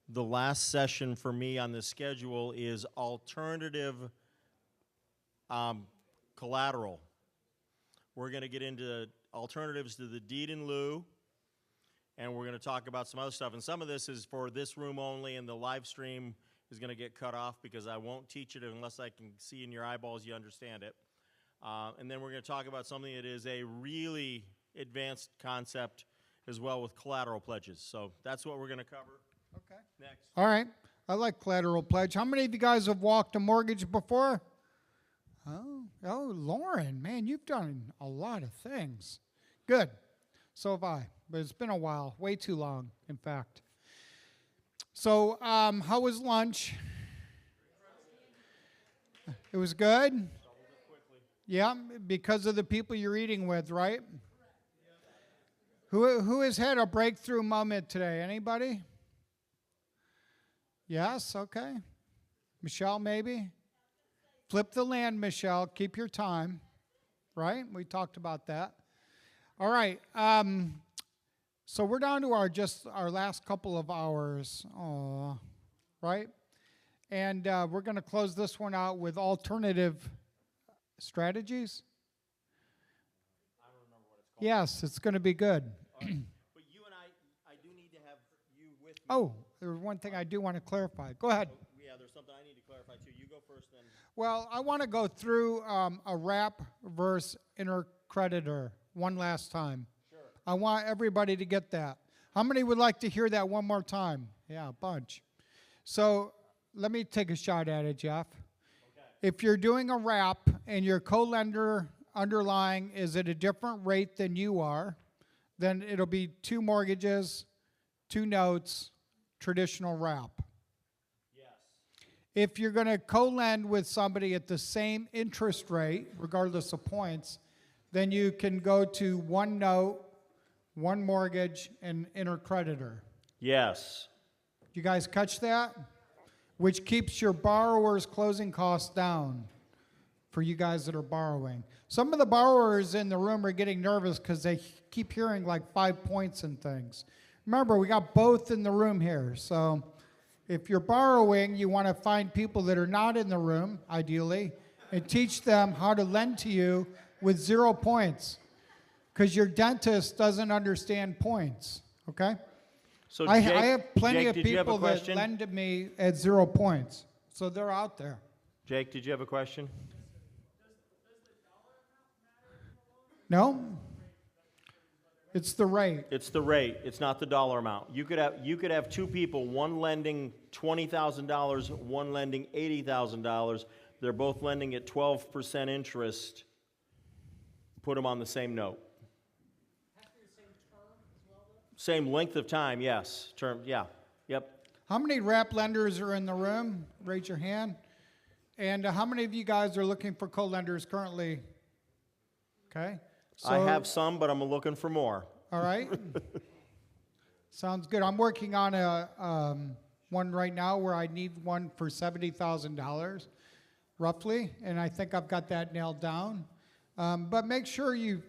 the last session for me on the schedule is alternative collateral. We're going to get into alternatives to the deed in lieu, and we're going to talk about some other stuff. And some of this is for this room only, and the live stream is going to get cut off because I won't teach it unless I can see in your eyeballs you understand it. And then we're going to talk about something that is a really advanced concept as well with collateral pledges. So that's what we're going to cover. Okay. Next. All right. I like collateral pledge. How many of you guys have walked a mortgage before? Oh, Lauren, man, you've done a lot of things. Good. So have I. But it's been a while, way too long, in fact. So, how was lunch? It was good? Yeah, because of the people you're eating with, right? Who has had a breakthrough moment today? Anybody? Yes, okay. Michelle, maybe? Flip the land, Michelle. Keep your time. Right? We talked about that. All right. So we're down to our last couple of hours. Oh, right? And we're going to close this one out with alternative strategies. I don't remember what it's called. Yes, it's going to be good. But you and I do need to have you with me. Oh, there's one thing I do want to clarify. Go ahead. Yeah, there's something I need to clarify too. You go first then. Well, I want to go through a wrap versus intercreditor one last time. Sure. I want everybody to get that. How many would like to hear that one more time? Yeah, a bunch. So let me take a shot at it, Jeff. Okay. If you're doing a wrap and your co-lender underlying is at a different rate than you are, then it'll be 2 mortgages, 2 notes, traditional wrap. Yes. If you're going to co-lend with somebody at the same interest rate, regardless of points, then you can go to 1 note, 1 mortgage, and intercreditor. Yes. You guys catch that? Which keeps your borrower's closing costs down for you guys that are borrowing. Some of the borrowers in the room are getting nervous because they keep hearing like 5 points and things. Remember, we got both in the room here. So if you're borrowing, you want to find people that are not in the room, ideally, and teach them how to lend to you with 0 points. Because your dentist doesn't understand points, okay? So I Jake, have plenty Jake, of did you have a people that question? lend to me at 0 points. So they're out there. Jake, did you have a question? No? It's the rate. It's the rate. It's not the dollar amount. You could have 2 people, one lending $20,000, one lending $80,000. They're both lending at 12% interest. Put them on the same note. Same length of time, yes. Term, yeah. Yep. How many wrap lenders are in the room? Raise your hand. And how many of you guys are looking for co-lenders currently? Okay. So, I have some, but I'm looking for more. All right. Sounds good. I'm working on a one right now where I need one for $70,000, roughly, and I think I've got that nailed down. But make sure you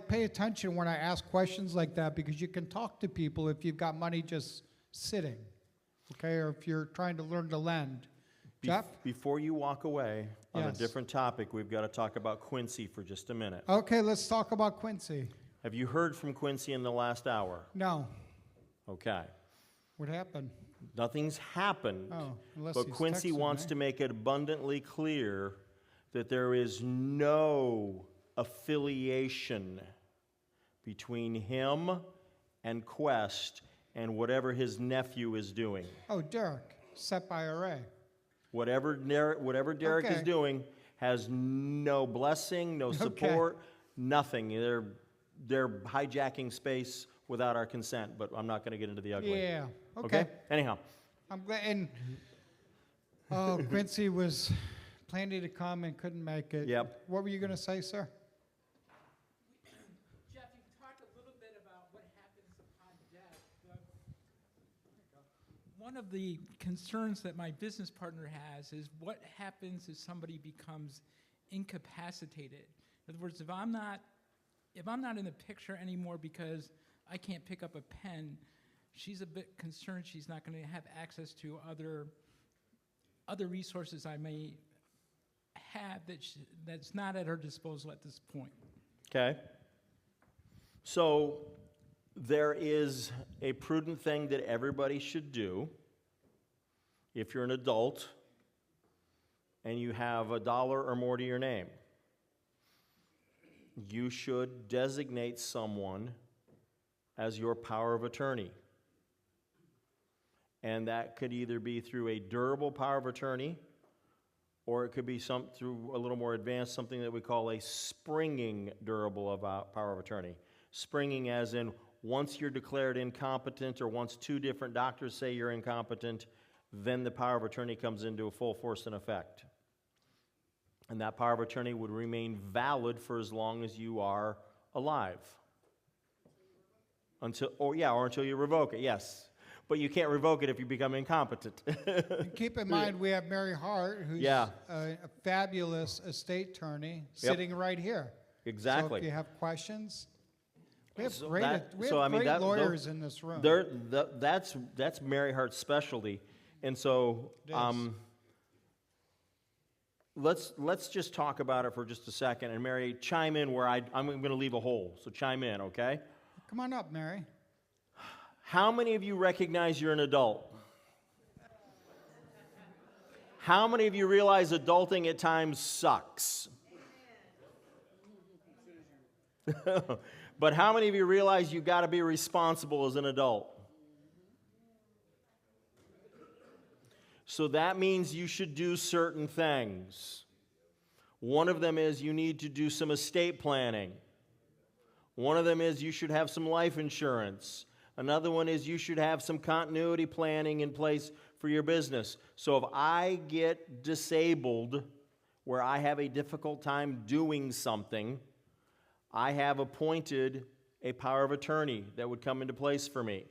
pay attention when I ask questions like that, because you can talk to people if you've got money just sitting, okay, or if you're trying to learn to lend. Jeff? Before you walk away on a Yes. different topic, we've got to talk about Quincy for just a minute. Okay, let's talk about Quincy. Have you heard from Quincy in the last hour? No. Okay. What happened? Nothing's happened. Oh, unless But he's Quincy texting wants me. to make it abundantly clear that there is no affiliation between him and Quest and whatever his nephew is doing. Oh, Derek, SEP IRA. Whatever Derek is Okay. doing has no blessing, no support, nothing. They're hijacking space without our consent, but I'm not going to get into the ugly. Yeah, okay. Anyhow, I'm glad. And Quincy was planning to come and couldn't make it. Yep. What were you going to say, sir? Jeff, you talked a little bit about what happens upon death. One of the concerns that my business partner has is what happens if somebody becomes incapacitated. In other words, if I'm not in the picture anymore because I can't pick up a pen, she's a bit concerned she's not going to have access to other resources I may have that's not at her disposal at this point. Okay. So there is a prudent thing that everybody should do if you're an adult and you have $1 or more to your name. You should designate someone as your power of attorney. And that could either be through a durable power of attorney, or it could be through a little more advanced, something that we call a springing durable power of attorney. Springing as in, once you're declared incompetent, or once 2 different doctors say you're incompetent, then the power of attorney comes into full force and effect. And that power of attorney would remain valid for as long as you are alive. Until you revoke it, yes. But you can't revoke it if you become incompetent. And keep in mind, we have Mary Hart, who's a fabulous estate attorney, sitting right here. Exactly. So if you have questions, we have So great, that- we have so, I mean, great that- lawyers in this room. That's Mary Hart's specialty. And so It is. let's just talk about it for just a second. And Mary, chime in where I'm going to leave a hole. So chime in, okay? Come on up, Mary. How many of you recognize you're an adult? How many of you realize adulting at times sucks? But how many of you realize you got to be responsible as an adult? So that means you should do certain things. One of them is you need to do some estate planning. One of them is you should have some life insurance. Another one is you should have some continuity planning in place for your business. So if I get disabled where I have a difficult time doing something, I have appointed a power of attorney that would come into place for me.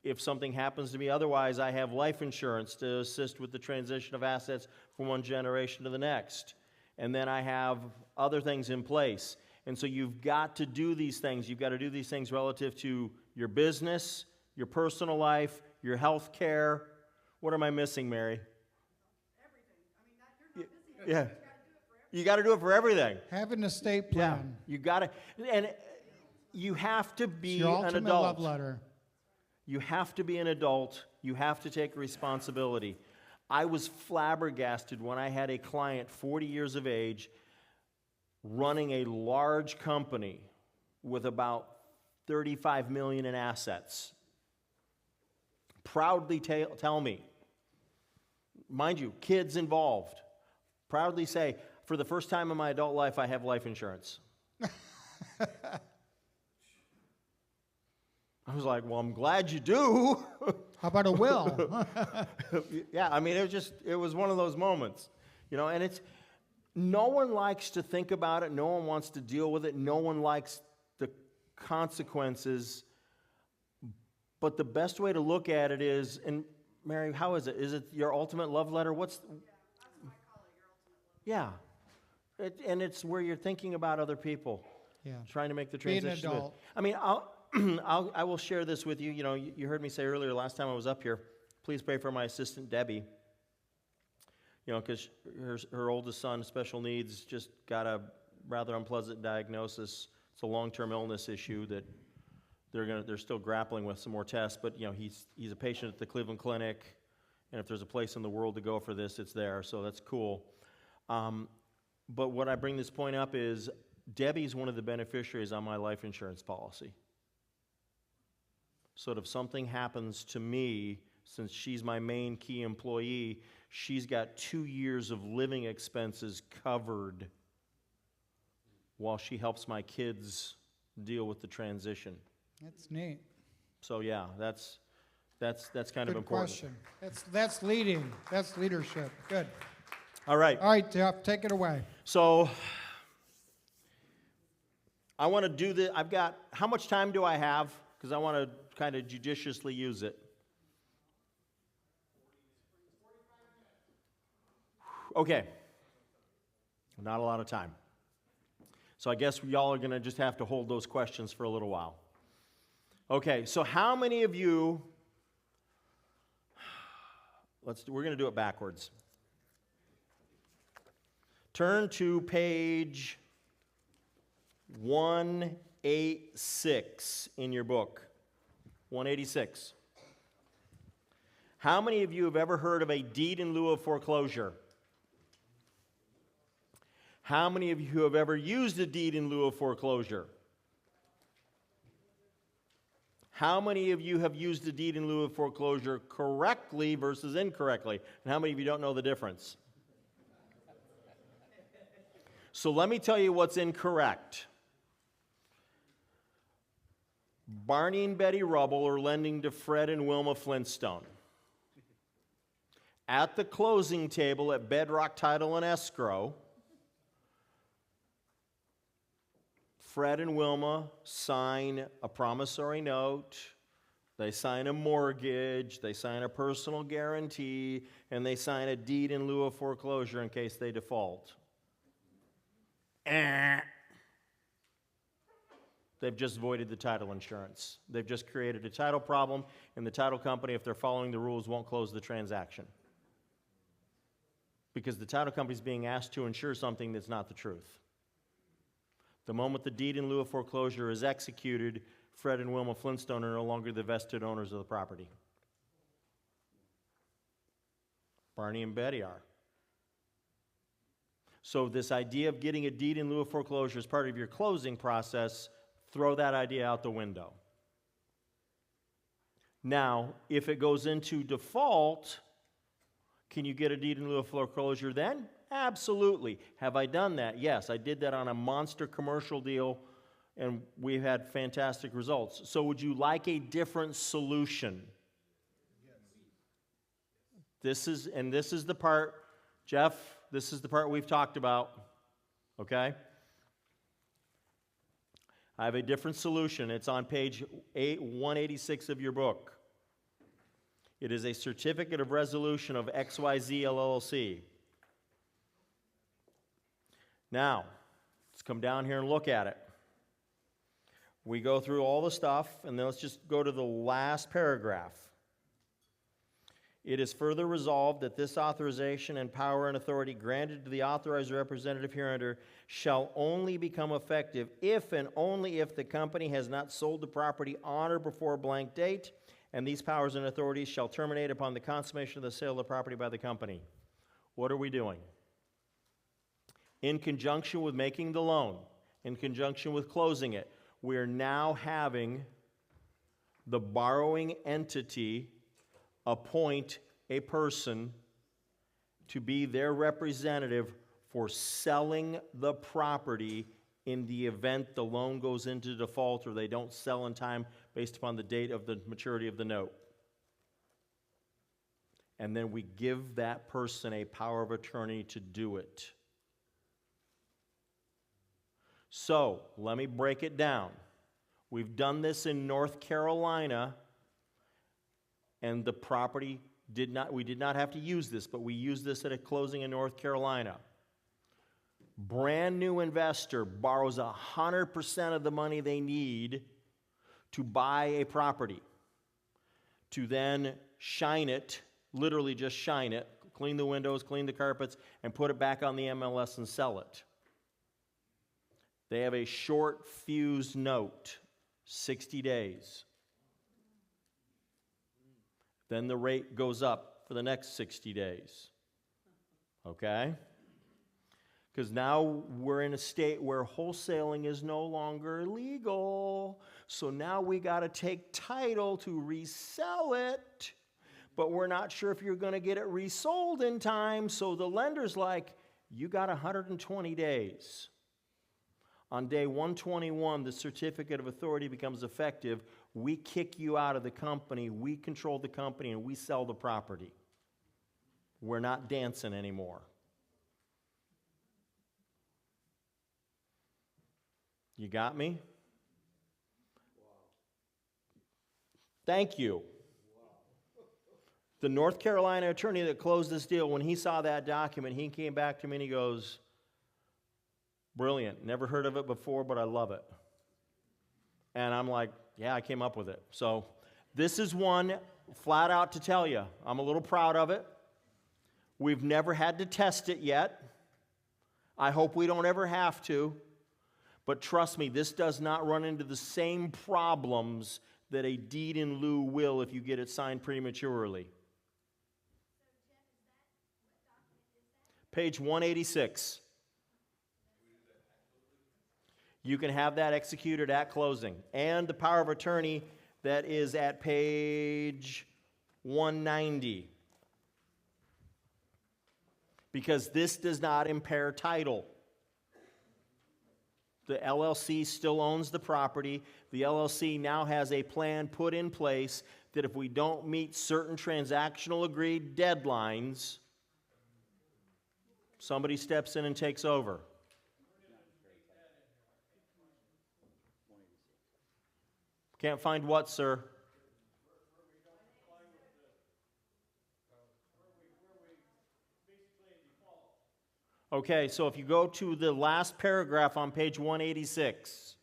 If something happens to me otherwise, I have life insurance to assist with the transition of assets from one generation to the next. And then I have other things in place. And so you've got to do these things. You've got to do these things relative to your business, your personal life, your health care. What am I missing, Mary? Everything. I mean, you're not missing anything. Yeah. You got to do it for everything. Have an estate Yeah. plan. You got to, and you have to It's be your an ultimate adult. love letter. You have to be an adult. You have to take responsibility. I was flabbergasted when I had a client, 40 years of age, running a large company with about $35 million in assets. Proudly tell me, mind you, kids involved, proudly say, for the first time in my adult life, I have life insurance. I was like, well, I'm glad you do. How about a will? Yeah, I mean, it was one of those moments, and no one likes to think about it. No one wants to deal with it. No one likes the consequences. But the best way to look at it is, and Mary, how is it? Is it your ultimate love letter? That's what I call it, your ultimate love. Yeah. And it's where you're thinking about other people, Yeah. trying to make the Be an transition. adult. I mean, I will share this with you. You heard me say earlier last time I was up here, please pray for my assistant, Debbie. Because her oldest son, special needs, just got a rather unpleasant diagnosis. It's a long-term illness issue that they're still grappling with some more tests. But he's a patient at the Cleveland Clinic, and if there's a place in the world to go for this, it's there. So that's cool. But what I bring this point up is Debbie's one of the beneficiaries on my life insurance policy. So if something happens to me, since she's my main key employee, she's got 2 years of living expenses covered while she helps my kids deal with the transition. That's neat. So yeah, that's kind of Good important. question. That's leading. That's leadership. Good. All right. All right, Jeff, take it away. So I want to do this. How much time do I have? Because I want to kind of judiciously use it. Okay. Not a lot of time. So I guess y'all are going to just have to hold those questions for a little while. Okay, so how many of you, we're going to do it backwards. Turn to page 186 in your book. 186. How many of you have ever heard of a deed in lieu of foreclosure? How many of you have ever used a deed in lieu of foreclosure? How many of you have used a deed in lieu of foreclosure correctly versus incorrectly? And how many of you don't know the difference? So let me tell you what's incorrect. Barney and Betty Rubble are lending to Fred and Wilma Flintstone. At the closing table at Bedrock Title and Escrow, Fred and Wilma sign a promissory note, they sign a mortgage, they sign a personal guarantee, and they sign a deed in lieu of foreclosure in case they default. They've just voided the title insurance. They've just created a title problem, and the title company, if they're following the rules, won't close the transaction. Because the title company is being asked to insure something that's not the truth. The moment the deed in lieu of foreclosure is executed, Fred and Wilma Flintstone are no longer the vested owners of the property. Barney and Betty are. So this idea of getting a deed in lieu of foreclosure as part of your closing process, throw that idea out the window. Now, if it goes into default, can you get a deed in lieu of foreclosure then? Absolutely. Have I done that? Yes, I did that on a monster commercial deal, and we've had fantastic results. So would you like a different solution? This is the part, Jeff, this is the part we've talked about, okay? I have a different solution. It's on page 186 of your book. It is a certificate of resolution of XYZ LLC. Now, let's come down here and look at it. We go through all the stuff, and then let's just go to the last paragraph. It is further resolved that this authorization and power and authority granted to the authorized representative hereunder shall only become effective if and only if the company has not sold the property on or before a blank date, and these powers and authorities shall terminate upon the consummation of the sale of the property by the company. What are we doing? In conjunction with making the loan, in conjunction with closing it, we are now having the borrowing entity appoint a person to be their representative for selling the property in the event the loan goes into default or they don't sell in time based upon the date of the maturity of the note. And then we give that person a power of attorney to do it. So, let me break it down. We've done this in North Carolina, and the property we did not have to use this, but we used this at a closing in North Carolina. Brand new investor borrows 100% of the money they need to buy a property, to then shine it, literally just shine it, clean the windows, clean the carpets, and put it back on the MLS and sell it. They have a short fuse note, 60 days. Then the rate goes up for the next 60 days. Okay? Because now we're in a state where wholesaling is no longer legal. So now we got to take title to resell it. But we're not sure if you're going to get it resold in time. So the lender's like, you got 120 days. On day 121, the certificate of authority becomes effective. We kick you out of the company, we control the company, and we sell the property. We're not dancing anymore. You got me? Thank you. The North Carolina attorney that closed this deal, when he saw that document, he came back to me and he goes, brilliant. Never heard of it before, but I love it. And I'm like, Yeah, I came up with it. So this is one flat out to tell you, I'm a little proud of it. We've never had to test it yet. I hope we don't ever have to. But trust me, this does not run into the same problems that a deed in lieu will if you get it signed prematurely. Page 186. You can have that executed at closing. And the power of attorney that is at page 190. Because this does not impair title. The LLC still owns the property. The LLC now has a plan put in place that if we don't meet certain transactional agreed deadlines, somebody steps in and takes over. Can't find what, sir? Okay, so if you go to the last paragraph on page 186,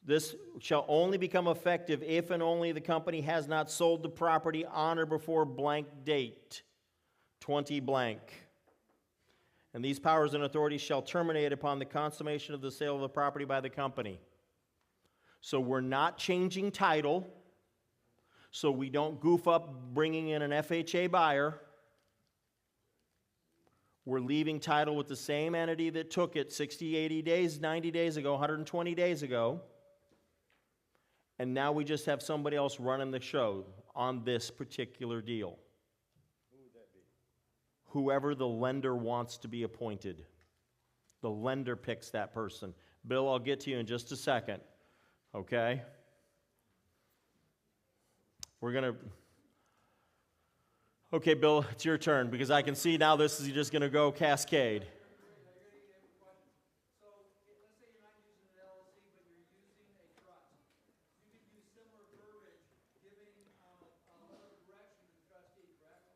this shall only become effective if and only the company has not sold the property on or before blank date, 20 blank. And these powers and authorities shall terminate upon the consummation of the sale of the property by the company. So we're not changing title, so we don't goof up bringing in an FHA buyer. We're leaving title with the same entity that took it 60, 80 days, 90 days ago, 120 days ago. And now we just have somebody else running the show on this particular deal. Who would that be? Whoever the lender wants to be appointed. The lender picks that person. Bill, I'll get to you in just a second. Okay? We're going to... Okay, Bill, it's your turn, because I can see now this is just going to go cascade. So, let's say you're not using an LLC, but you're using a trust. You could use similar verbiage giving a letter of direction to the trustee, correct?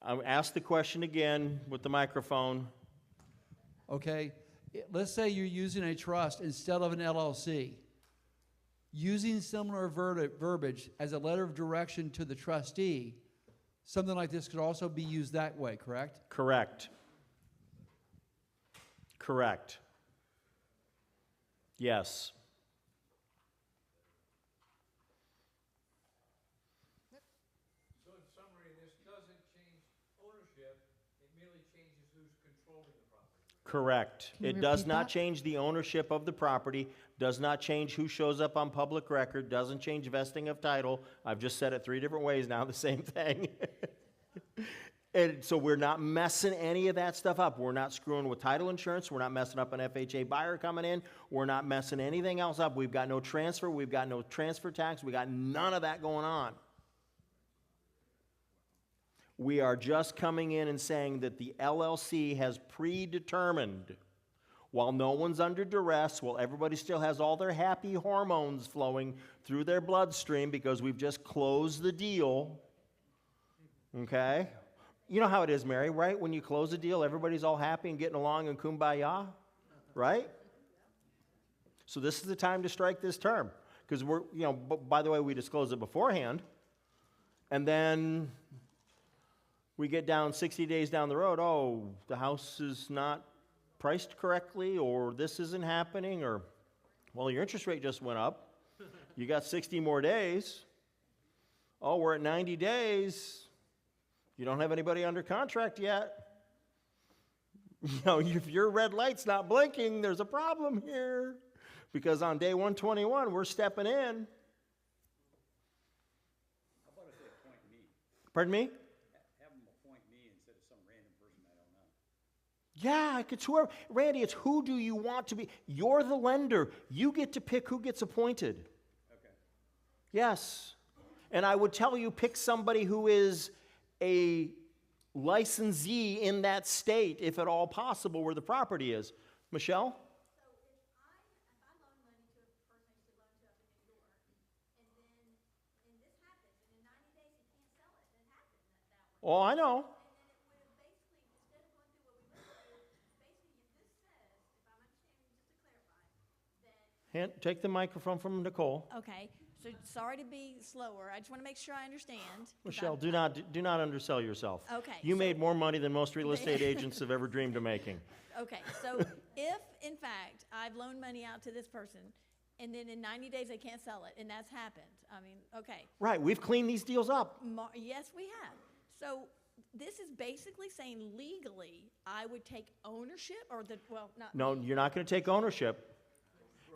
I'll ask the question again with the microphone. Okay, let's say you're using a trust instead of an LLC. Using similar verbiage as a letter of direction to the trustee, something like this could also be used that way, correct? Correct. Correct. Yes. So in summary, this doesn't change ownership, it merely changes who's controlling the property. Correct. Can you It does repeat not that? change the ownership of the property, does not change who shows up on public record, doesn't change vesting of title. I've just said it 3 different ways now, the same thing. And so we're not messing any of that stuff up. We're not screwing with title insurance. We're not messing up an FHA buyer coming in. We're not messing anything else up. We've got no transfer. We've got no transfer tax. We got none of that going on. We are just coming in and saying that the LLC has predetermined, while no one's under duress, while everybody still has all their happy hormones flowing through their bloodstream because we've just closed the deal, okay? You know how it is, Mary, right? When you close a deal, everybody's all happy and getting along and kumbaya, right? So this is the time to strike this term because we're, by the way, we disclose it beforehand, and then we get down 60 days down the road, oh, the house is not priced correctly, or this isn't happening, or, well, your interest rate just went up. You got 60 more days. Oh, we're at 90 days. You don't have anybody under contract yet. If your red light's not blinking, there's a problem here. Because on day 121, we're stepping in. How about if they appoint me? Pardon me? Have them appoint me instead of some random person I don't know. Yeah, it's whoever. Randy, it's who do you want to be? You're the lender. You get to pick who gets appointed. Okay. Yes. And I would tell you, pick somebody who is a licensee in that state, if at all possible, where the property is. Michelle? So if I loan money to a person I used to loan to up in New York, and this happens, and in 90 days he can't sell it, it happened that way. Oh, I know. And then it would have basically, instead of going through what we went through, basically this says, if I'm understanding Take the microphone from Nicole. Okay, so sorry to be slower. I just want to make sure I understand. 'cause Michelle, I'm- do not undersell yourself. Okay, You so- made more money than most real estate agents have ever dreamed of making. Okay, so if, in fact, I've loaned money out to this person, and then in 90 days they can't sell it, and that's happened, I mean, okay. Right, we've cleaned these deals up. Yes, we have. So this is basically saying legally, I would take ownership, or not No, me, you're not going to take ownership.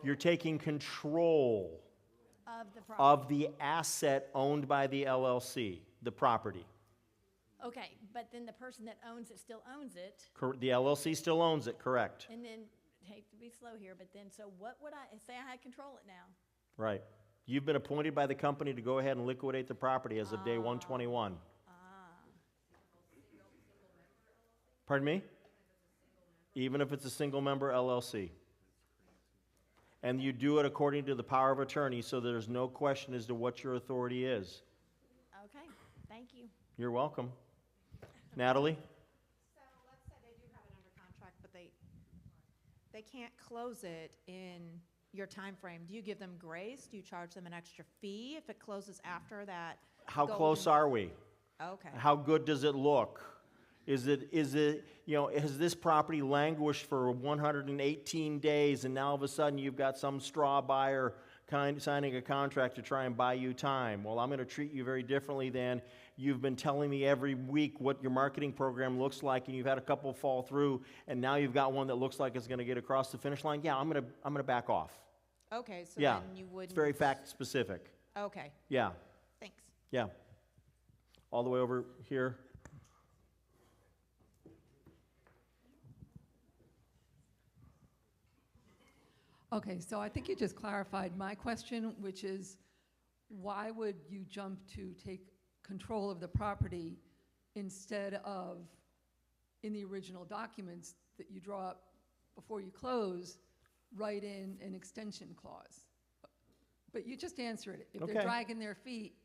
You're taking control of the property. of the asset owned by the LLC, the property. Okay, but then the person that owns it still owns it, The LLC still owns it, correct? and then, hate to be slow here, but then, so what would say I had control it now? Right. You've been appointed by the company to go ahead and liquidate the property as of day 121. Pardon me? Even if it's a single-member LLC. And you do it according to the power of attorney, so there's no question as to what your authority is. Okay, thank you. You're welcome. Natalie? So let's say they do have it under contract, but they can't close it in your time frame. Do you give them grace? Do you charge them an extra fee if it closes after that? How golden- close are we? Okay. How good does it look? Is it, has this property languished for 118 days and now all of a sudden you've got some straw buyer signing a contract to try and buy you time? Well, I'm going to treat you very differently than you've been telling me every week what your marketing program looks like, and you've had a couple fall through, and now you've got one that looks like it's going to get across the finish line. Yeah, I'm going to back off. Okay, so Yeah, then you wouldn't. it's very fact specific. Okay, Yeah, thanks. yeah. All the way over here. Okay, so I think you just clarified my question, which is, why would you jump to take control of the property instead of, in the original documents that you draw up before you close, write in an extension clause? But you just answered it. If Okay. they're dragging their feet,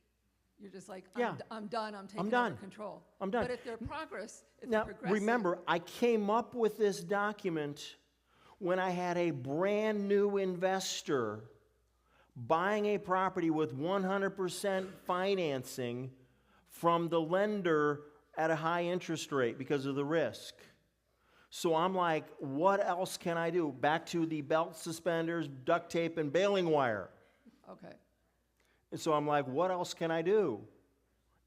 you're just like, Yeah. I'm done, I'm taking done. over control. I'm done. But if they're Now, progressive. remember, I came up with this document when I had a brand new investor buying a property with 100% financing from the lender at a high interest rate because of the risk. So I'm like, what else can I do? Back to the belt suspenders, duct tape, and baling wire. Okay. And so I'm like, what else can I do?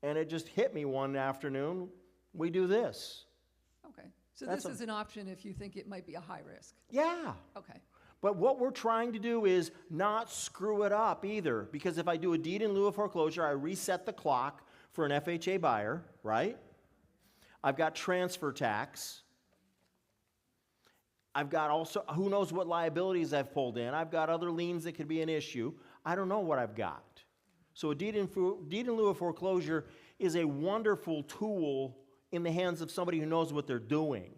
And it just hit me one afternoon. We do this. Okay. So That's this is an option if you think it might be a high risk. Yeah. Okay. But what we're trying to do is not screw it up either. Because if I do a deed in lieu of foreclosure, I reset the clock for an FHA buyer, right? I've got transfer tax. I've got also, who knows what liabilities I've pulled in. I've got other liens that could be an issue. I don't know what I've got. So a deed in lieu of foreclosure is a wonderful tool in the hands of somebody who knows what they're doing.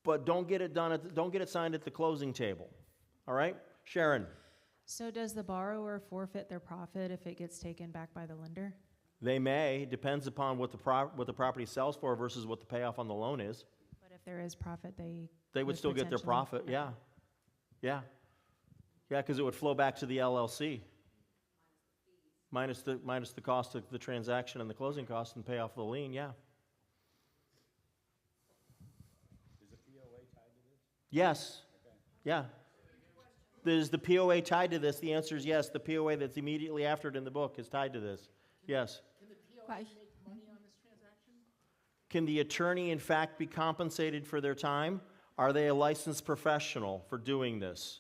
But don't get it done don't get it signed at the closing table. All right? Sharon. So does the borrower forfeit their profit if it gets taken back by the lender? They may. Depends upon what the property sells for versus what the payoff on the loan is. But if there is profit, They would still get their potentially- profit, yeah. Yeah. Yeah, because it would flow back to the LLC. Minus the cost of the transaction and the closing costs and pay off the lien, yeah. Is the POA tied to this? Yes. Yeah. Is the POA tied to this? The answer is yes. The POA that's immediately after it in the book is tied to this. Yes. Can the attorney, in fact, be compensated for their time? Are they a licensed professional for doing this?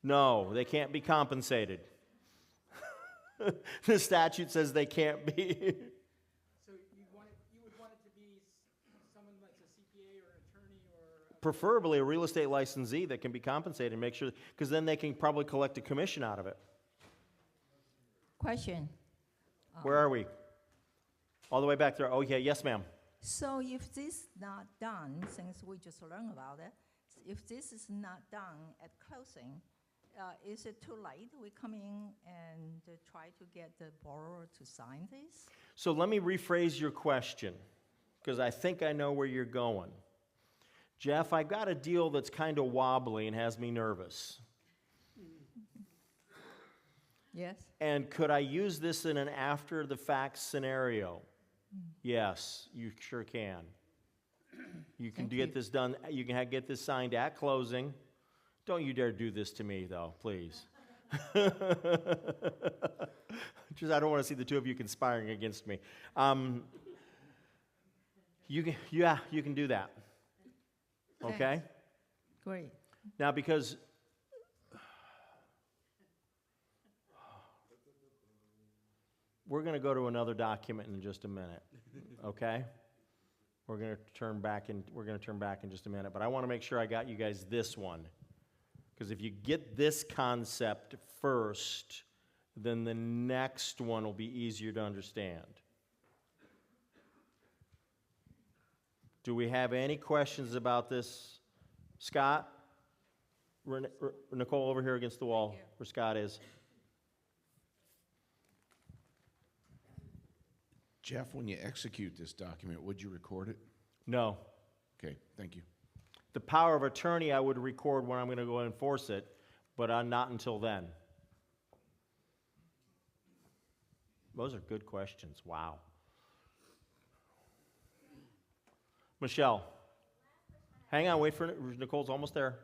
No, they can't be compensated. The statute says they can't be. So you would want it to be someone that's a CPA or an attorney or Preferably a real estate licensee that can be compensated and make sure, because then they can probably collect a commission out of it. Question. Where are we? All the way back there. Oh, yeah, yes, ma'am. So if this is not done, since we just learned about it, if this is not done at closing, is it too late? We come in and try to get the borrower to sign this? So let me rephrase your question, because I think I know where you're going. Jeff, I got a deal that's kind of wobbly and has me nervous. Yes? And could I use this in an after-the-fact scenario? Yes, you sure can. You can Thank get you. this done, you can get this signed at closing. Don't you dare do this to me, though, please. Just, I don't want to see the two of you conspiring against me. You can do that. Okay? Thanks. Great. Now, because we're going to go to another document in just a minute, okay? We're going to turn back in just a minute, but I want to make sure I got you guys this one. Because if you get this concept first, then the next one will be easier to understand. Do we have any questions about this? Scott? Nicole over here against the wall, where Scott is. Jeff, when you execute this document, would you record it? No. Okay, thank you. The power of attorney I would record when I'm going to go enforce it, but not until then. Those are good questions. Wow. Michelle. Hang on, wait for Nicole's almost there.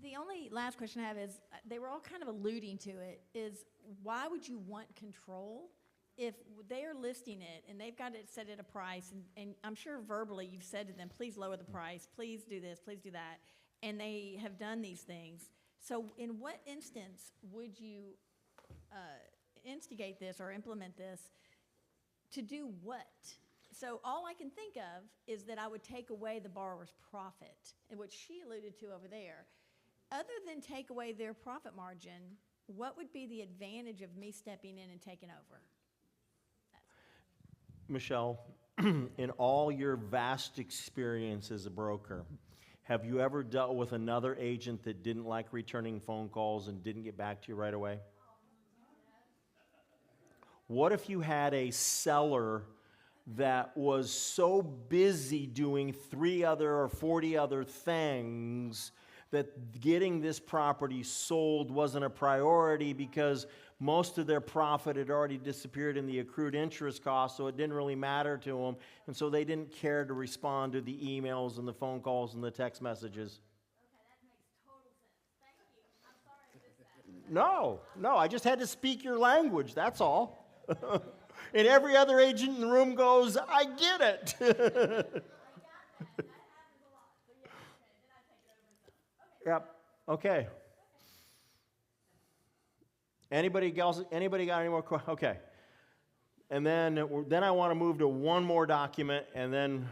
The only last question I have is, they were all kind of alluding to it, is why would you want control if they are listing it and they've got it set at a price, and I'm sure verbally you've said to them, please lower the price, please do this, please do that, and they have done these things. So in what instance would you instigate this or implement this to do what? So all I can think of is that I would take away the borrower's profit, and what she alluded to over there. Other than take away their profit margin, what would be the advantage of me stepping in and taking over? Michelle, in all your vast experience as a broker, have you ever dealt with another agent that didn't like returning phone calls and didn't get back to you right away? What if you had a seller that was so busy doing 3 other or 40 other things that getting this property sold wasn't a priority because most of their profit had already disappeared in the accrued interest cost, so it didn't really matter to them, and so they didn't care to respond to the emails and the phone calls and the text messages? Okay, that makes total sense. Thank you. I'm sorry I missed that. No, I just had to speak your language, that's all. And every other agent in the room goes, I get it. I got that. That happens a lot. So yeah, okay, then I take it over some. Okay. Yep, okay. Anybody else, anybody got any more questions? Okay. And then I want to move to one more document, and then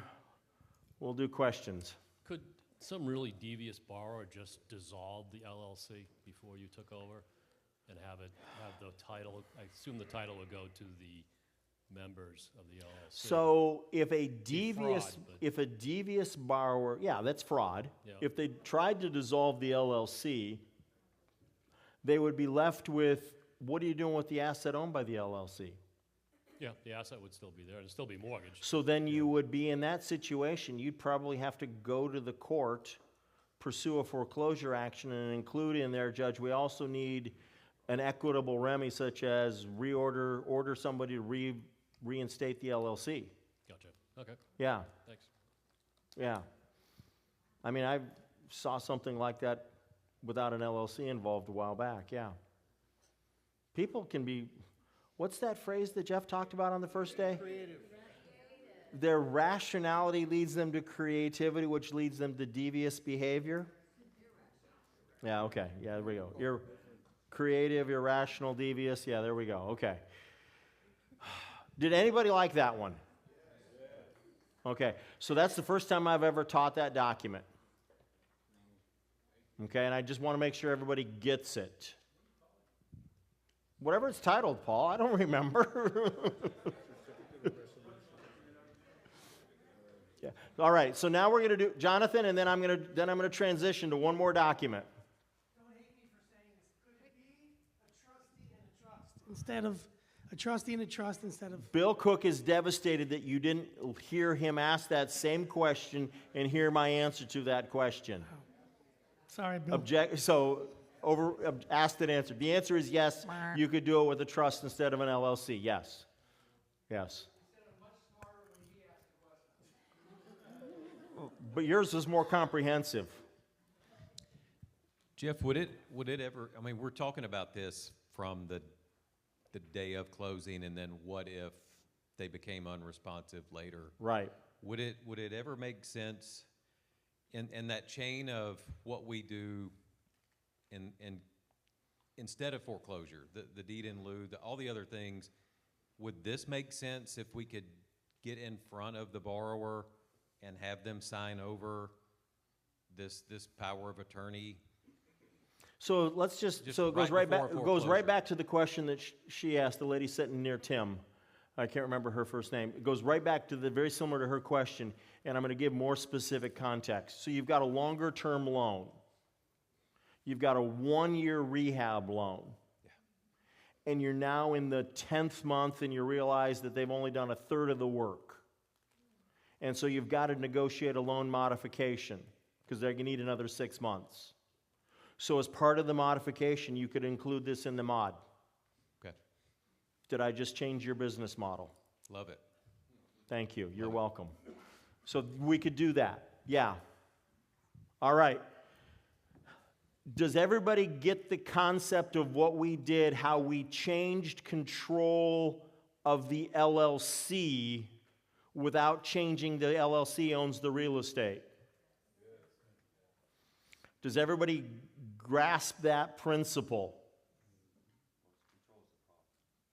we'll do questions. Could some really devious borrower just dissolve the LLC before you took over and have the title, I assume the title would go to the members of the LLC? So if a fraud, devious borrower, yeah, that's fraud. Yeah. If they tried to dissolve the LLC, they would be left with, what are you doing with the asset owned by the LLC? Yeah, the asset would still be there, it'd still be mortgaged. So then you would be in that situation, you'd probably have to go to the court, pursue a foreclosure action, and include in there, Judge, we also need an equitable remedy such as order somebody to reinstate the LLC. Gotcha, okay, Yeah, thanks. yeah. I mean, I saw something like that without an LLC involved a while back, yeah. People can be, what's that phrase that Jeff talked about on the first day? Creative. Their rationality leads them to creativity, which leads them to devious behavior. Yeah, okay, yeah, there we go. You're creative, irrational, devious, yeah, there we go, okay. Did anybody like that one? Okay, so that's the first time I've ever taught that document. Okay, and I just want to make sure everybody gets it. Whatever it's titled, Paul, I don't remember. Yeah. All right, so now we're going to do Jonathan, and then I'm going to transition to one more document. Don't hate me for saying this. Could it be a trustee and a trust instead of A trustee in a trust instead of, Bill Cook is devastated that you didn't hear him ask that same question and hear my answer to that question. sorry, Bill. Asked and answered. The answer is yes, you could do it with a trust instead of an LLC, yes. Yes. But yours was more comprehensive. Jeff, would it ever, I mean, we're talking about this from the day of closing, and then what if they became unresponsive later? Right. Would it ever make sense in that chain of what we do in instead of foreclosure, the deed in lieu, all the other things, would this make sense if we could get in front of the borrower and have them sign over this power of attorney? So let's just so it goes right back. It goes right back to the question that she asked, the lady sitting near Tim. I can't remember her first name. It goes right back to the very similar to her question, and I'm going to give more specific context. So you've got a longer-term loan. You've got a 1-year rehab loan. And you're now in the 10th month, and you realize that they've only done a third of the work. And so you've got to negotiate a loan modification because they're going to need another 6 months. So as part of the modification, you could include this in the mod. Okay. Did I just change your business model? Love it. Thank you. You're welcome. So we could do that. Yeah. All right. Does everybody get the concept of what we did, how we changed control of the LLC without changing the LLC owns the real estate? Does everybody grasp that principle?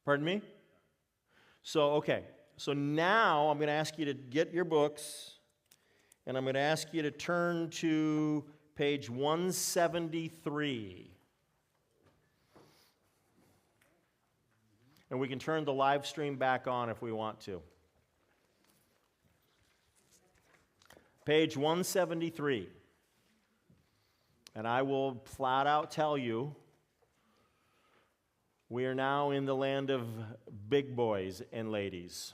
Pardon me? So, okay. So now I'm going to ask you to get your books, and I'm going to ask you to turn to page 173. And we can turn the live stream back on if we want to. Page 173. And I will flat out tell you, we are now in the land of big boys and ladies.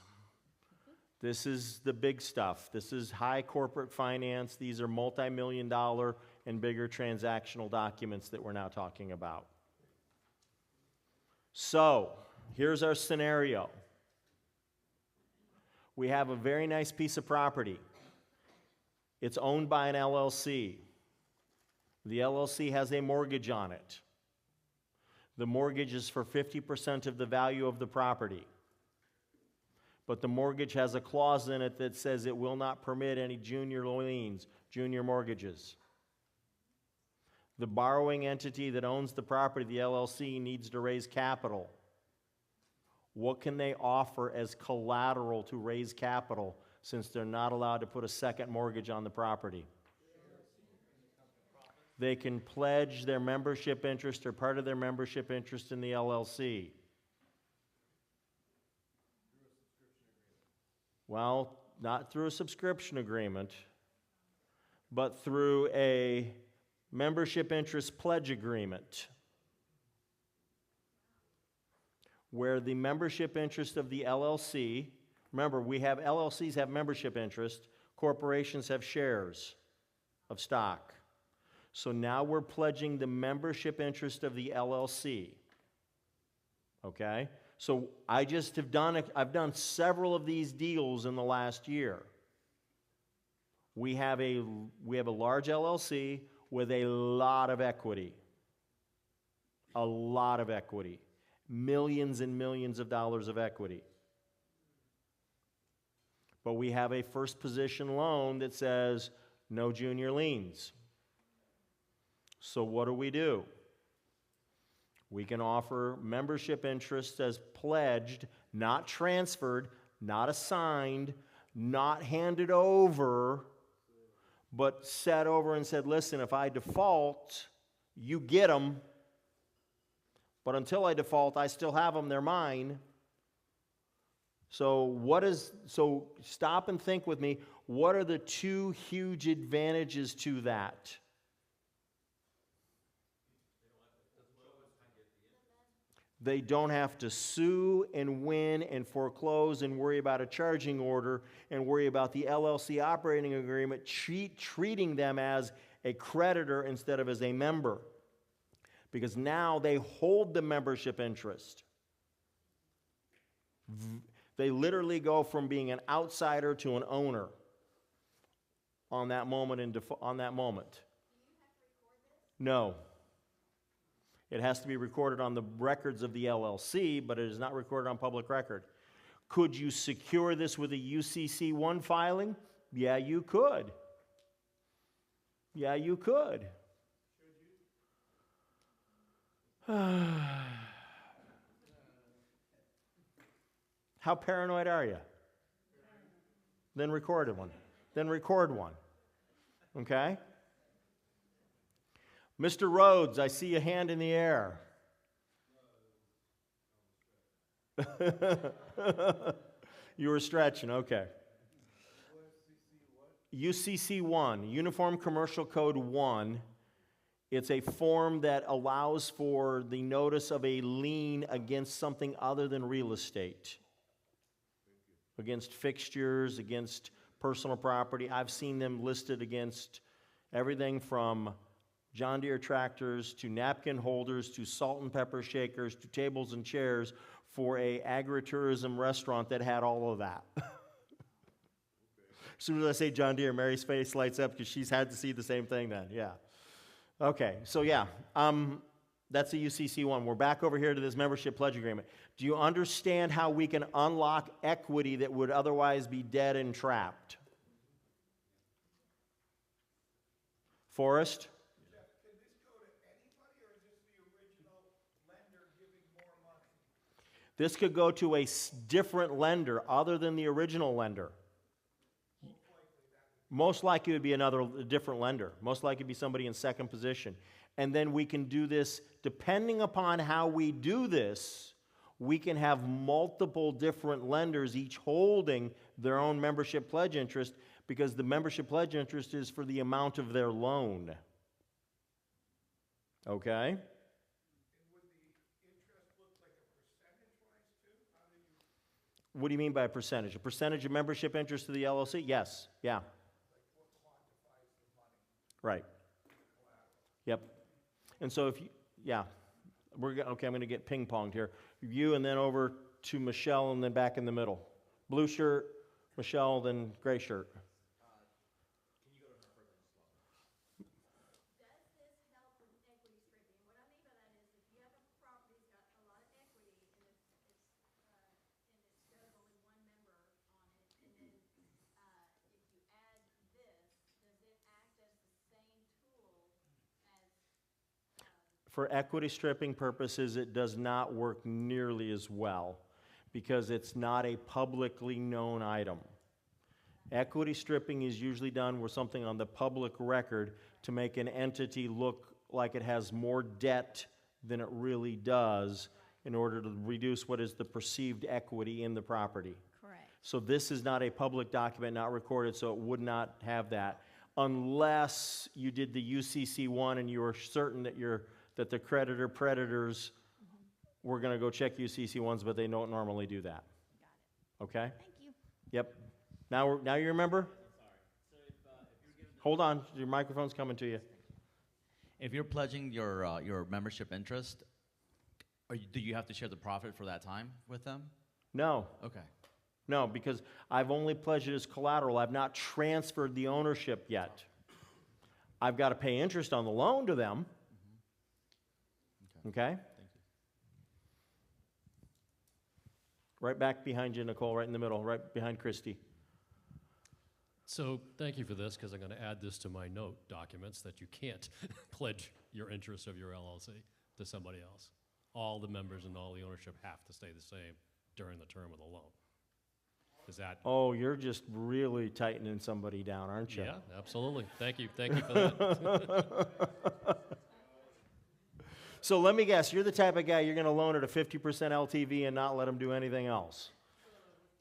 This is the big stuff. This is high corporate finance. These are multi-million-dollar and bigger transactional documents that we're now talking about. So, here's our scenario. We have a very nice piece of property. It's owned by an LLC. The LLC has a mortgage on it. The mortgage is for 50% of the value of the property. But the mortgage has a clause in it that says it will not permit any junior liens, junior mortgages. The borrowing entity that owns the property, the LLC, needs to raise capital. What can they offer as collateral to raise capital since they're not allowed to put a second mortgage on the property? They can pledge their membership interest or part of their membership interest in the LLC. Well, not through a subscription agreement, but through a membership interest pledge agreement, where the membership interest of the LLC, remember, we have LLCs have membership interest, corporations have shares of stock. So now we're pledging the membership interest of the LLC. Okay? So I've done several of these deals in the last year. We have a large LLC with a lot of equity. A lot of equity. Millions and millions of dollars of equity. But we have a first position loan that says no junior liens. So what do? We can offer membership interest as pledged, not transferred, not assigned, not handed over, but set over and said, listen, if I default, you get them. But until I default, I still have them, they're mine. So stop and think with me, what are the two huge advantages to that? They don't have to sue and win and foreclose and worry about a charging order and worry about the LLC operating agreement treating them as a creditor instead of as a member. Because now they hold the membership interest. They literally go from being an outsider to an owner on that moment. No. It has to be recorded on the records of the LLC, but it is not recorded on public record. Could you secure this with a UCC1 filing? Yeah, you could. Yeah, you could. How paranoid are you? Then record one. Then record one. Okay? Mr. Rhodes, I see a hand in the air. You were stretching, okay. UCC1, Uniform Commercial Code 1. It's a form that allows for the notice of a lien against something other than real estate. Against fixtures, against personal property. I've seen them listed against everything from John Deere tractors to napkin holders to salt and pepper shakers to tables and chairs for a agritourism restaurant that had all of that. As soon as I say John Deere, Mary's face lights up because she's had to see the same thing then, yeah. Okay, so yeah, that's a UCC1. We're back over here to this membership pledge agreement. Do you understand how we can unlock equity that would otherwise be dead and trapped? Forrest? This could go to a different lender other than the original lender. Most likely it would be a different lender. Most likely it would be somebody in second position. And then we can do this, depending upon how we do this, we can have multiple different lenders, each holding their own membership pledge interest, because the membership pledge interest is for the amount of their loan. Okay? What do you mean by a percentage? A percentage of membership interest to the LLC? Yes. Yeah. Right. Yep. And so if you, yeah, okay, I'm going to get ping-ponged here. You and then over to Michelle and then back in the middle. Blue shirt, Michelle, then gray shirt. For equity stripping purposes, it does not work nearly as well because it's not a publicly known item. Equity stripping is usually done with something on the public record to make an entity look like it has more debt than it really does in order to reduce what is the perceived equity in the property. Correct. So this is not a public document, not recorded, so it would not have that unless you did the UCC1 and you were certain that the creditor-predators were going to go check UCC1s, but they don't normally do that. Got it. Okay? Thank you. Yep. Now you remember? Hold on. Your microphone's coming to you. If you're pledging your membership interest, do you have to share the profit for that time with them? No. Okay. No, because I've only pledged it as collateral. I've not transferred the ownership yet. I've got to pay interest on the loan to them. Okay? Thank you. Right back behind you, Nicole, right in the middle, right behind Christy. So thank you for this, because I'm going to add this to my note documents that you can't pledge your interest of your LLC to somebody else. All the members and all the ownership have to stay the same during the term of the loan. Is that? Oh, you're just really tightening somebody down, aren't you? Yeah, absolutely. Thank you. Thank you for that. So let me guess, you're the type of guy you're going to loan it a 50% LTV and not let them do anything else.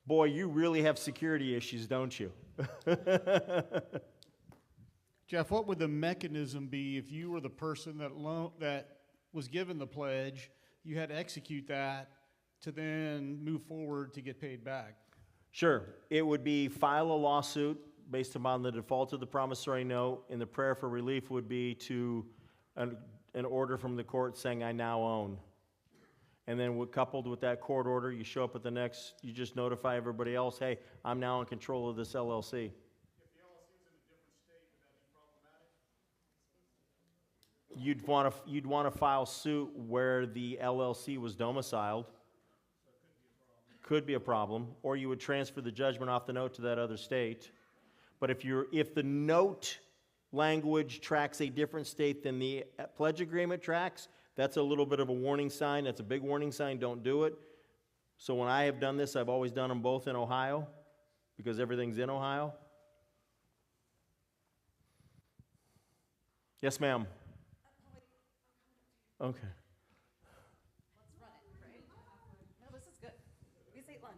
Boy, you really have security issues, don't you? Jeff, what would the mechanism be if you were the person that was given the pledge, you had to execute that to then move forward to get paid back. Sure. It would be file a lawsuit based upon the default of the promissory note, and the prayer for relief would be to an order from the court saying, I now own. And then coupled with that court order, you show up at the next, you just notify everybody else, hey, I'm now in control of this LLC. You'd want to file suit where the LLC was domiciled. Could be a problem. Or you would transfer the judgment off the note to that other state. But if the note language tracks a different state than the pledge agreement tracks, that's a little bit of a warning sign. That's a big warning sign. Don't do it. So when I have done this, I've always done them both in Ohio because everything's in Ohio. Yes, ma'am. Okay. Let's run it, right? No, this is good. We just ate lunch.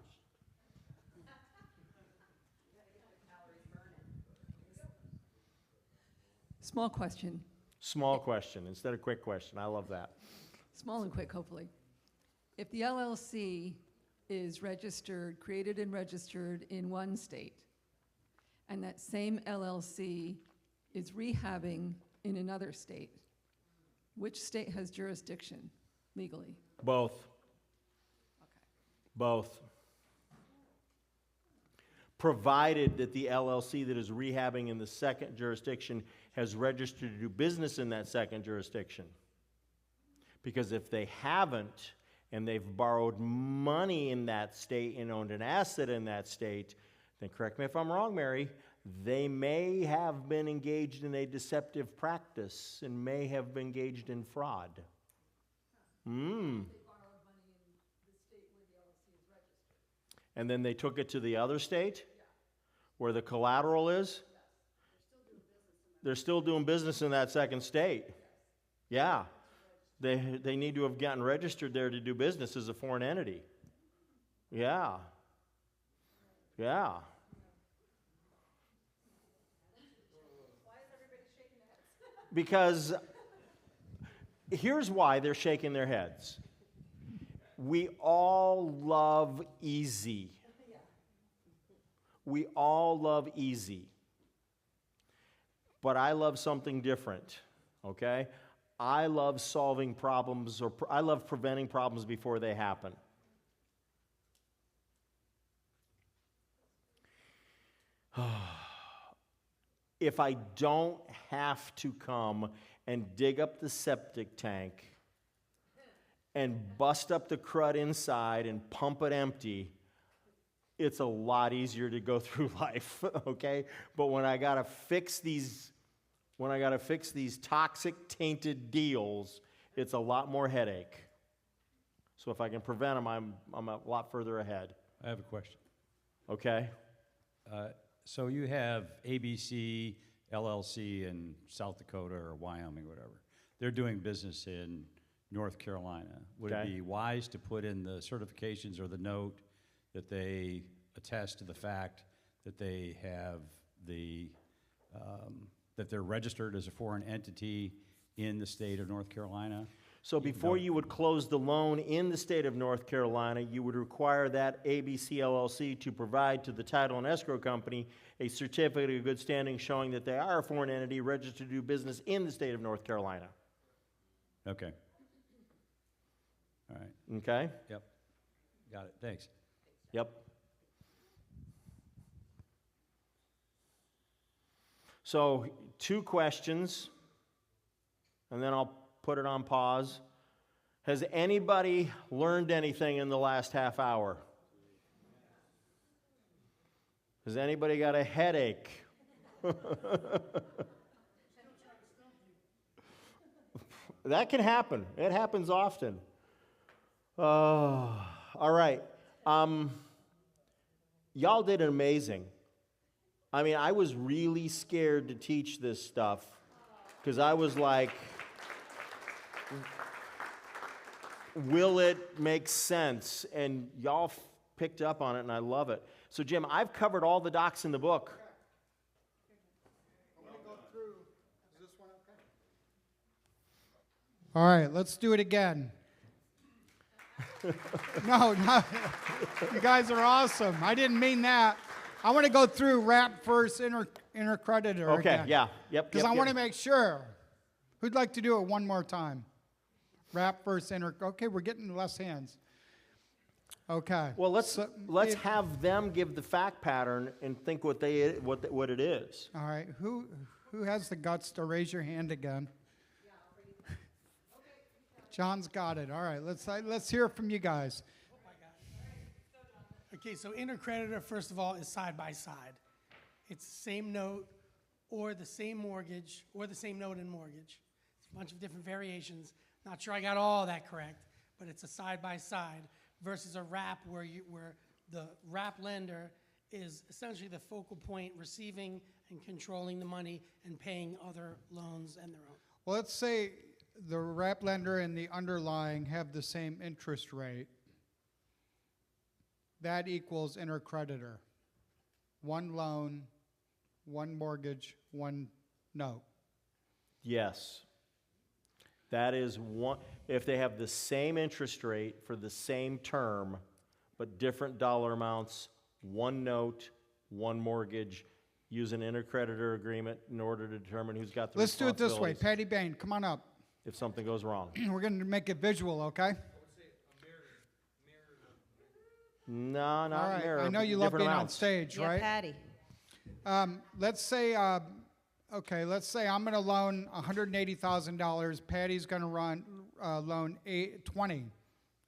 Small question. Small question instead of quick question. I love that. Small and quick, hopefully. If the LLC is registered, created and registered in one state, and that same LLC is rehabbing in another state, which state has jurisdiction legally? Both. Both. Provided that the LLC that is rehabbing in the second jurisdiction has registered to do business in that second jurisdiction. Because if they haven't, and they've borrowed money in that state and owned an asset in that state, then correct me if I'm wrong, Mary, they may have been engaged in a deceptive practice and may have been engaged in fraud. And then they took it to the other state where the collateral is? They're still doing business in that second state. Yeah. They need to have gotten registered there to do business as a foreign entity. Yeah. Yeah. Because here's why they're shaking their heads. We all love easy. We all love easy. But I love something different, okay? I love solving problems, or I love preventing problems before they happen. If I don't have to come and dig up the septic tank and bust up the crud inside and pump it empty, it's a lot easier to go through life, okay? But when I gotta fix these toxic, tainted deals, it's a lot more headache. So if I can prevent them, I'm a lot further ahead. I have a question. Okay. So you have ABC, LLC in South Dakota or Wyoming, whatever. They're doing business in North Carolina. Would it be wise to put in the certifications or the note that they attest to the fact that they have that they're registered as a foreign entity in the state of North Carolina? So before you would close the loan in the state of North Carolina, you would require that ABC LLC to provide to the title and escrow company a certificate of good standing showing that they are a foreign entity registered to do business in the state of North Carolina. Okay. All right. Okay? Yep. Got it. Thanks. Yep. So 2 questions, and then I'll put it on pause. Has anybody learned anything in the last half hour? Has anybody got a headache? That can happen. It happens often. All right. Y'all did amazing. I mean, I was really scared to teach this stuff because I was like, will it make sense? And y'all picked up on it, and I love it. So, Jim, I've covered all the docs in the book. All right, let's do it again. No, no. You guys are awesome. I didn't mean that. I want to go through wrap first, intercreditor. Okay, again. yeah, yep. Because yep, I yep. want to make sure. Who'd like to do it one more time? Wrap first, Okay, we're getting less hands. Okay. Well, let's So, have them give the fact pattern and think what it is. All right. Who has the guts to raise your hand again? John's got it. All right. Let's hear from you guys. Okay, so intercreditor, first of all, is side by side. It's the same note or the same mortgage or the same note and mortgage. It's a bunch of different variations. Not sure I got all that correct, but it's a side by side versus a wrap where the wrap lender is essentially the focal point, receiving and controlling the money and paying other loans and their own. Well, let's say the wrap lender and the underlying have the same interest rate. That equals intercreditor. One loan, one mortgage, one note. Yes. That is one. If they have the same interest rate for the same term, but different dollar amounts, one note, one mortgage, use an intercreditor agreement in order to determine who's got the Let's do it this way. responsibilities Patty Bain, come on up. if something goes wrong. We're going to make it visual, okay? No, not All right. mirror. I know you love different being on amounts. stage, Yeah, right? Patty. Let's say, let's say I'm going to loan $180,000. Patty's going to loan 20.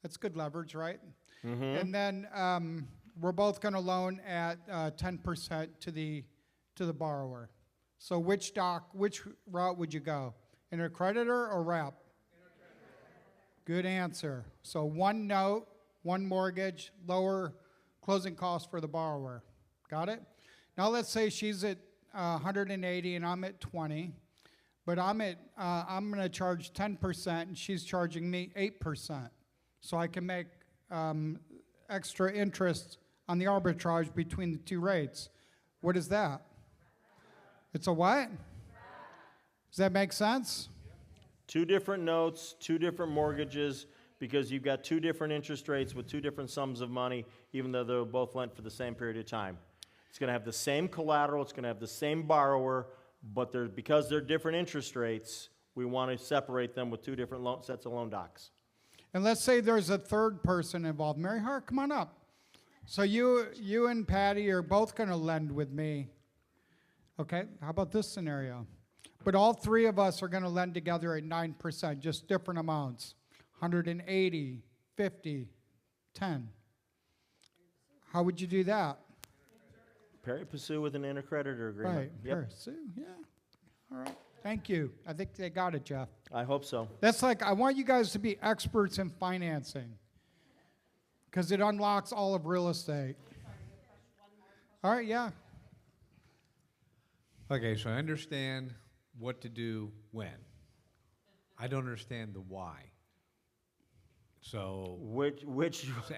That's good leverage, right? Mm-hmm. And then we're both going to loan at 10% to the borrower. So which route would you go? Intercreditor or wrap? Good answer. So one note, one mortgage, lower closing costs for the borrower. Got it? Now let's say she's at 180 and I'm at 20, but I'm going to charge 10% and she's charging me 8%. So I can make extra interest on the arbitrage between the two rates. What is that? It's a what? Does that make sense? Two different notes, two different mortgages, because you've got two different interest rates with two different sums of money, even though they're both lent for the same period of time. It's going to have the same collateral, it's going to have the same borrower, but because they're different interest rates, we want to separate them with two different sets of loan docs. And let's say there's a third person involved. Mary Hart, come on up. So you and Patty are both going to lend with me. Okay, how about this scenario? But all three of us are going to lend together at 9%, just different amounts. 180, 50, 10. How would you do that? Pari passu with an intercreditor agreement. Right, Yep. pursue, yeah. All right, thank you. I think they got it, Jeff. I hope so. That's like, I want you guys to be experts in financing because it unlocks all of real estate. All right, yeah. Okay, so I understand what to do when. I don't understand the why. So which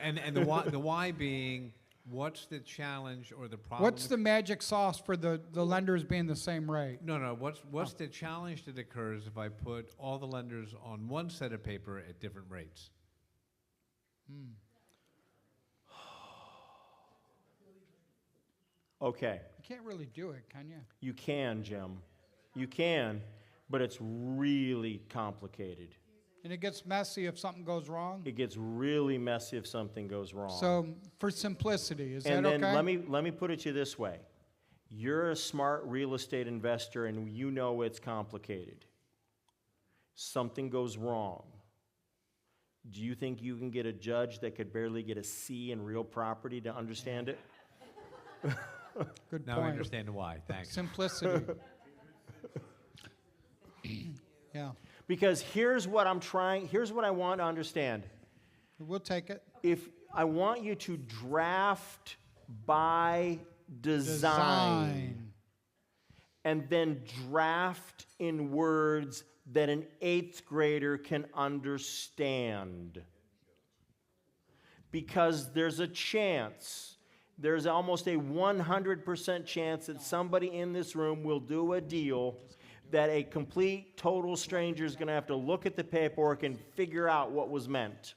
and the why being, what's the challenge or the problem? What's the magic sauce for the lenders being the same rate? No, what's the challenge that occurs if I put all the lenders on one set of paper at different rates? Okay. You can't really do it, can you? You can, Jim. You can, but it's really complicated. And it gets messy if something goes wrong. It gets really messy if something goes wrong. So for simplicity, is and that then okay? let me put it to you this way. You're a smart real estate investor and you know it's complicated. Something goes wrong. Do you think you can get a judge that could barely get a C in real property to understand it? Good now point. I understand why. Thanks. Simplicity. Yeah. Because here's what I want to understand. We'll take it. If I want you to draft by design. And then draft in words that an 8th grader can understand. Because there's a chance, there's almost a 100% chance that somebody in this room will do a deal that a complete, total stranger is going to have to look at the paperwork and figure out what was meant.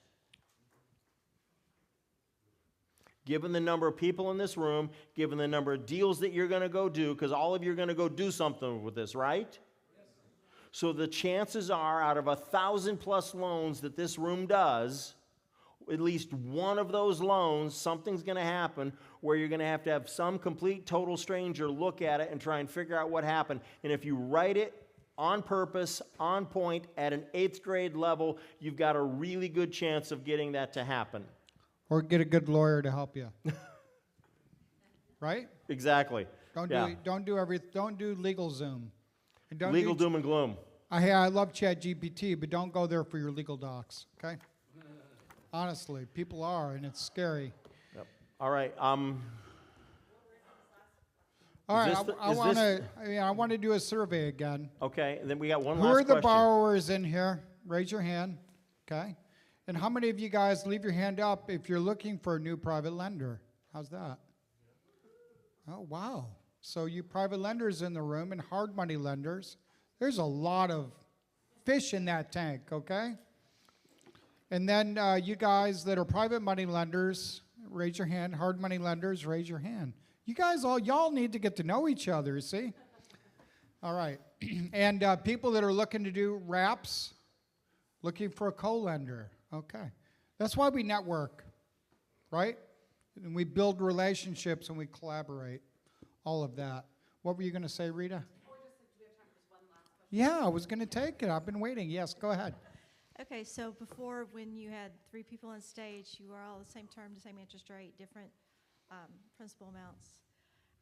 Given the number of people in this room, given the number of deals that you're going to go do, because all of you are going to go do something with this, right? So the chances are, out of 1,000+ loans that this room does, at least one of those loans, something's going to happen where you're going to have some complete total stranger look at it and try and figure out what happened. And if you write it on purpose, on point, at an 8th grade level, you've got a really good chance of getting that to happen. Or get a good lawyer to help you. Right? Exactly. Don't Yeah. don't do LegalZoom. And don't Legal do, doom and gloom. I love ChatGPT, but don't go there for your legal docs, okay? Honestly, people are, and it's scary. Yep. All right. All right, this the- I is want this- to. I want to do a survey again. Okay, and then we got one Who last are the question. borrowers in here? Raise your hand. Okay. And how many of you guys leave your hand up if you're looking for a new private lender? How's that? Oh, wow. So you private lenders in the room and hard money lenders, there's a lot of fish in that tank, okay? And then you guys that are private money lenders, raise your hand. Hard money lenders, raise your hand. You guys y'all need to get to know each other, see? All right. And people that are looking to do wraps, looking for a co-lender. Okay. That's why we network, right? And we build relationships and we collaborate. All of that. What were you going to say, Rita? Yeah, I was going to take it. I've been waiting. Yes, go ahead. Okay, so before, when you had 3 people on stage, you were all the same term, the same interest rate, different principal amounts,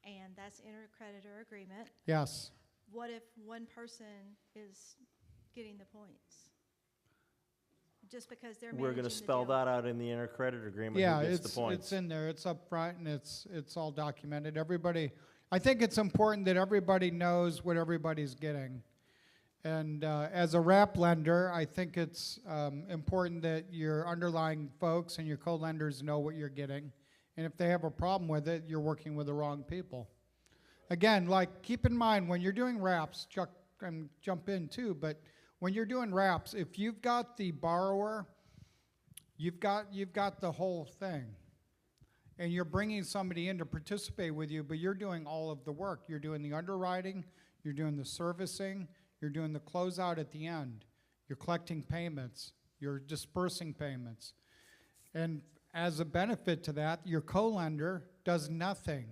and that's intercreditor agreement. Yes. What if one person is getting the points? Just because they're We're going to spell that out in the intercredit agreement. Yeah, who gets the points. it's in there. It's up front and it's all documented. Everybody, I think it's important that everybody knows what everybody's getting. And as a wrap lender, I think it's important that your underlying folks and your co-lenders know what you're getting. And if they have a problem with it, you're working with the wrong people. Again, like, keep in mind, when you're doing wraps, Chuck, jump in too, but when you're doing wraps, if you've got the borrower, you've got the whole thing. And you're bringing somebody in to participate with you, but you're doing all of the work. You're doing the underwriting, you're doing the servicing, you're doing the closeout at the end. You're collecting payments, you're dispersing payments. And as a benefit to that, your co-lender does nothing.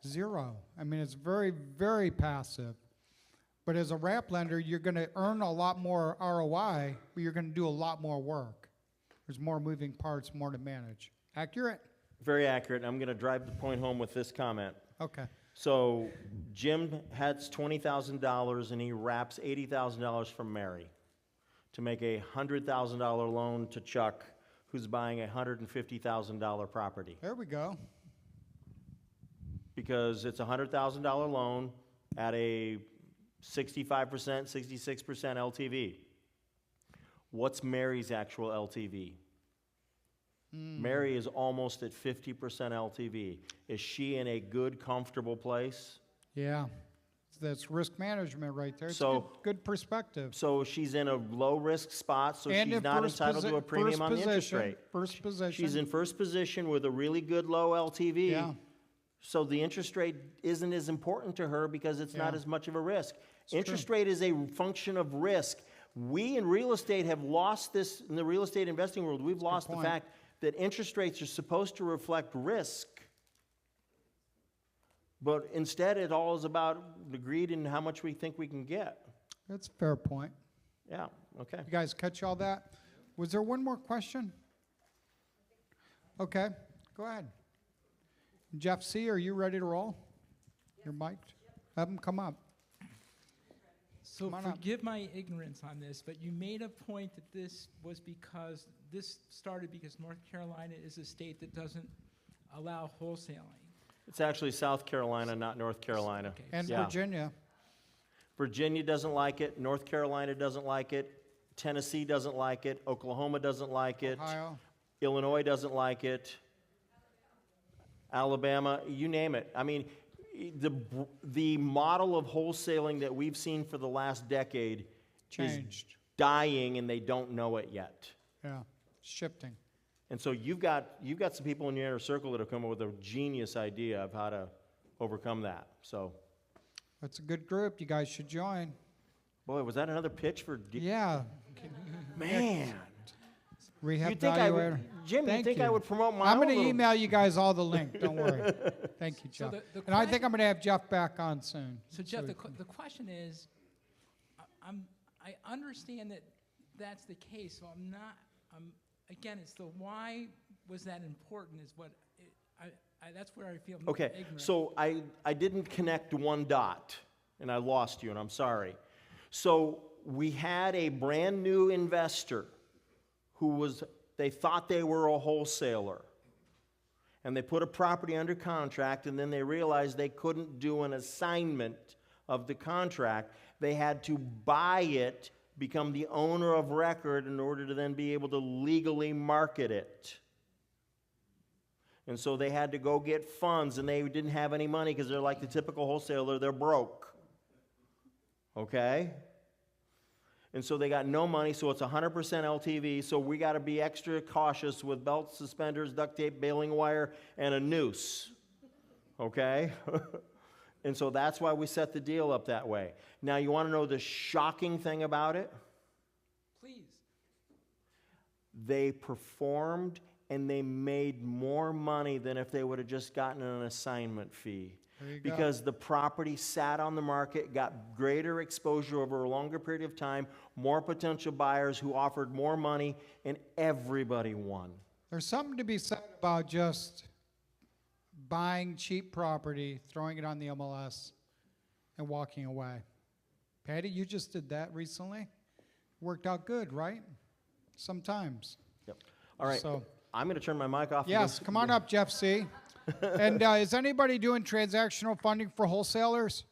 Zero. I mean, it's very, very passive. But as a wrap lender, you're going to earn a lot more ROI, but you're going to do a lot more work. There's more moving parts, more to manage. Accurate? Very accurate. I'm going to drive the point home with this comment. Okay. So Jim has $20,000 and he wraps $80,000 from Mary to make a $100,000 loan to Chuck, who's buying a $150,000 property. There we go. Because it's a $100,000 loan at a 65%, 66% LTV. What's Mary's actual LTV? Mary is almost at 50% LTV. Is she in a good, comfortable place? Yeah. That's risk management right there. It's So- good perspective. So she's in a low-risk spot, so And she's if not first entitled to a posi- premium first on the interest position- rate. first position. She's in first position with a really good low LTV. Yeah. So the interest rate isn't as important to her because it's not Yeah. as much of a risk. It's Interest true. rate is a function of risk. We in real estate have lost this, in the real estate investing world, we've lost the point. fact that interest rates are supposed to reflect risk. But instead, it all is about the greed and how much we think we can get. That's a fair point. Yeah, okay. You guys catch all that? Was there one more question? Okay, go ahead. Jeff C., are you ready to roll? You're mic'd? Have him come up. So Come on up. forgive my ignorance on this, but you made a point that this was because this started because North Carolina is a state that doesn't allow wholesaling. It's actually South Carolina, not North Carolina. And Yeah. Virginia. Virginia doesn't like it. North Carolina doesn't like it. Tennessee doesn't like it. Oklahoma doesn't like it. Ohio. Illinois doesn't like it. Alabama, you name it. I mean, the model of wholesaling that we've seen for the last decade is Changed. dying, and they don't know it yet. Yeah, shifting. And so you've got some people in your inner circle that have come up with a genius idea of how to overcome that. So, That's a good group. You guys should join. boy, was that another pitch for? Yeah. Man. Rehab You'd think I would, Evaluator. Jim, you'd Thank think you. I would promote my I'm own going to little- email you guys all the link. Don't worry. Thank you, So Jeff. the And I think I'm going to have Jeff back on soon. So Jeff, we the question is, I understand that that's the case, so again, it's the why was that important is what, that's where I feel Okay, ignorant. so I didn't connect one dot, and I lost you, and I'm sorry. So we had a brand new investor they thought they were a wholesaler. And they put a property under contract, and then they realized they couldn't do an assignment of the contract. They had to buy it, become the owner of record in order to then be able to legally market it. And so they had to go get funds, and they didn't have any money because they're like the typical wholesaler, they're broke. Okay? And so they got no money, so it's 100% LTV, so we got to be extra cautious with belts, suspenders, duct tape, baling wire, and a noose. Okay? And so that's why we set the deal up that way. Now, you want to know the shocking thing about it? Please. They performed and they made more money than if they would have just gotten an assignment fee. There you go. Because the property sat on the market, got greater exposure over a longer period of time, more potential buyers who offered more money, and everybody won. There's something to be said about just buying cheap property, throwing it on the MLS, and walking away. Patty, you just did that recently. Worked out good, right? Sometimes. Yep. All right. So, I'm going to turn my mic off. yes, come on up, Jeff C. And is anybody doing transactional funding for wholesalers?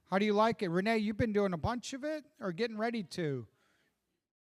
How do you like it? Renee, you've been doing a bunch of it or getting ready to?